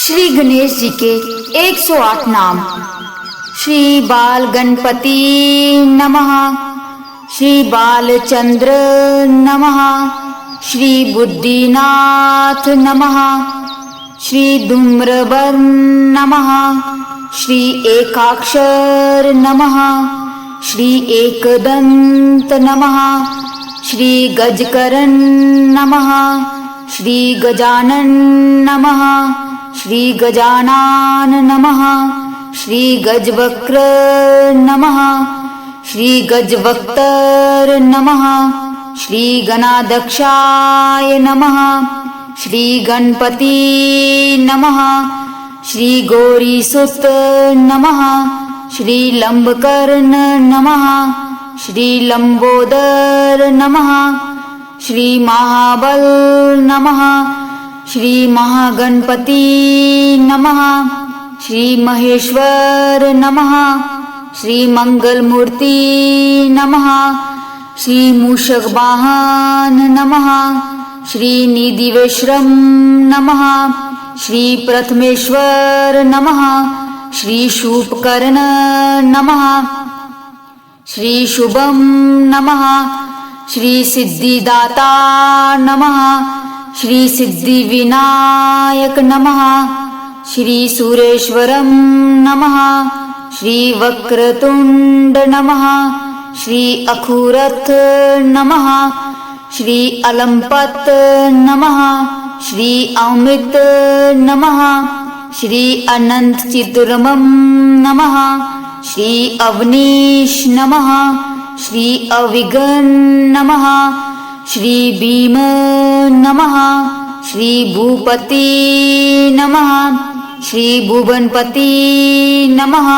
श्री गणेश जी के 108 नाम। श्री बाल गणपति नमः, श्री बालचंद्र नमः, श्री बुद्धिनाथ नमः, श्री धूम्रवर्ण नमः, श्री एकाक्षर नमः, श्री एकदंत नमः, श्री गजकरण नमः, श्री गजानन नमः, श्री गजानन नमः, श्री गजवक्र नमः, श्री गजवक्तर नमः, श्री गणाध्यक्षाय नमः, श्री गणपति नमः, श्री गौरीसुत नमः, श्री लंबकर्ण नमः, श्री लंबोदर नमः, श्री महाबल नमः, श्री महागणपति नमः, श्री महेश्वर नमः, श्री मंगलमूर्ति नमः, श्री मूषकवाहन नमः, श्री निधिवेश्वरम नमः, श्री प्रथमेश्वर नमः, श्री शूपकर्ण नमः, श्री शुभम नमः, श्री सिद्धिदाता नमः, श्री सिद्धिविनायक नमः, श्री सुरेश्वरम नमः, श्री वक्रतुंड नमः, श्री अखुरथ नमः, श्री अलंपत नमः, श्री अमित नमः, श्री अनंत चितुरमम नमः, श्री अवनीश नमः, श्री अविघ्न नमः, श्री भीम नमः, श्री भूपति नमः, श्री भुवनपति नमः,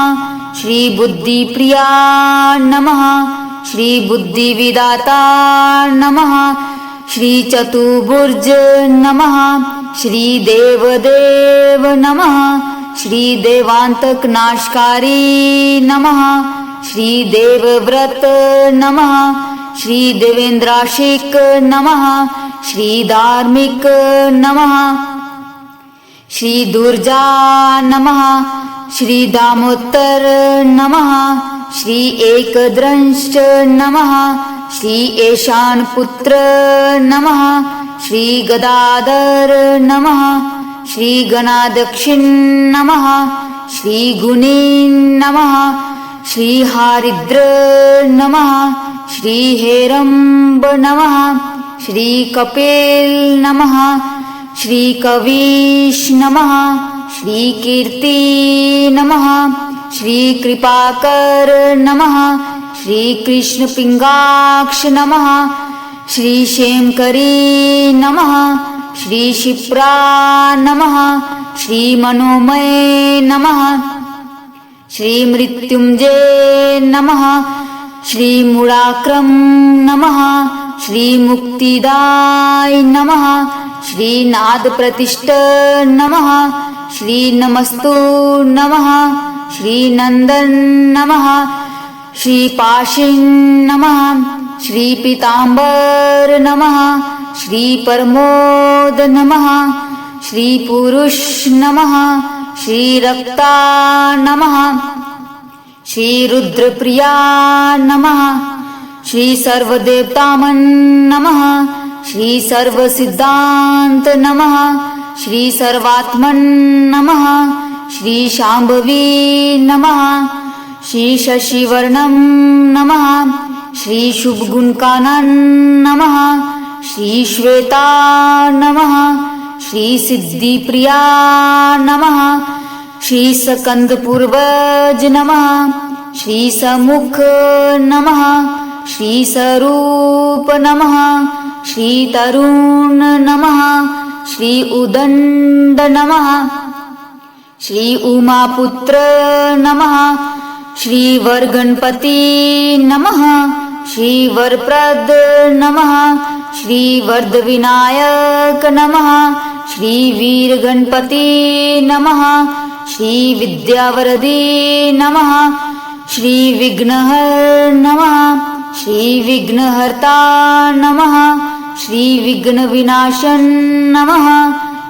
श्री बुद्धिप्रिया नमः, श्री बुद्धिविदाता नमः, श्री चतुर्भुज नमः, श्री देवदेव नमः, श्री देवांतक नाशकारी नमः, श्री देवव्रत नमः, श्री देवेंद्राशिक नमः, श्री धार्मिक नमः, श्री दुर्जा नमः, श्री दामोदर नमः, श्री एकदंश नमः, श्री ईशान पुत्र नमः, श्री गदाधर नमः, श्री गणाध्यक्षिण नमः, श्री गुणी नमः, श्री हारिद्र नमः, श्री हेरंब नमः, श्री कपिल नमः, श्री कवीश नमः, श्री कीर्ति नमः, श्री कृपाकर नमः, श्री कृष्ण पिंगाक्ष नमः, श्री क्षेमकरी नमः, श्री क्षिप्रा नमः, श्री मनोमय नमः, श्री मृत्युंजय नमः, श्री मूलाक्रम नमः, श्री मुक्तिदाय नमः, श्री नाद प्रतिष्ठ नमः, श्री नमस्तु नमः, श्री नंदन नमः, श्री पाशिन नमः, श्री पीतांबर नमः, श्री परमोद नमः, श्री पुरुष नमः, श्री रक्ता नमः, श्री रुद्रप्रिया नमः, श्री सर्वदेवतामन नमः, श्री सर्वसिद्धांत नमः, श्री सर्वात्मन नमः, श्री शांभवी नमः, श्री शशिवर्णम नमः, श्री शुभगुणकानन नमः, श्री श्वेता नमः, श्री सिद्धिप्रिया नमः, श्री स्कंदपूर्वज नमः, श्री समुख नमः, श्री स्वरूप नमः, श्री तरुण नमः, श्री उदंड नमः, श्री उमापुत्र नमः, श्री वरगणपति नमः, श्री वरप्रद नमः, श्री वरदविनायक नमः, श्री वीरगणपति नमः, श्री विद्यावरदी नमः, श्री विघ्नहर नमः, श्री विघ्नहर्ता नमः, श्री विघ्नविनाशन नमः,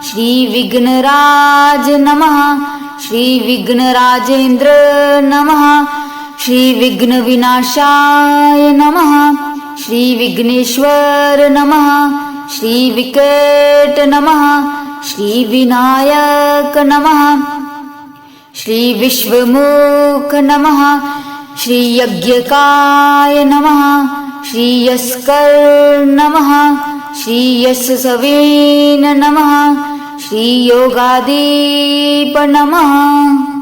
श्री विघ्नराज नमः श्री विघ्नराजेंद्र नमः श्री विघ्नविनाशाय नमः श्री विघ्नेश्वर नमः श्री विकट नमः श्री विनायक नमः श्री विश्वमुख नमः श्री यज्ञकाय नमः श्री यस्कर नमः श्री यशसवेन नमः श्री योगादीप नमः।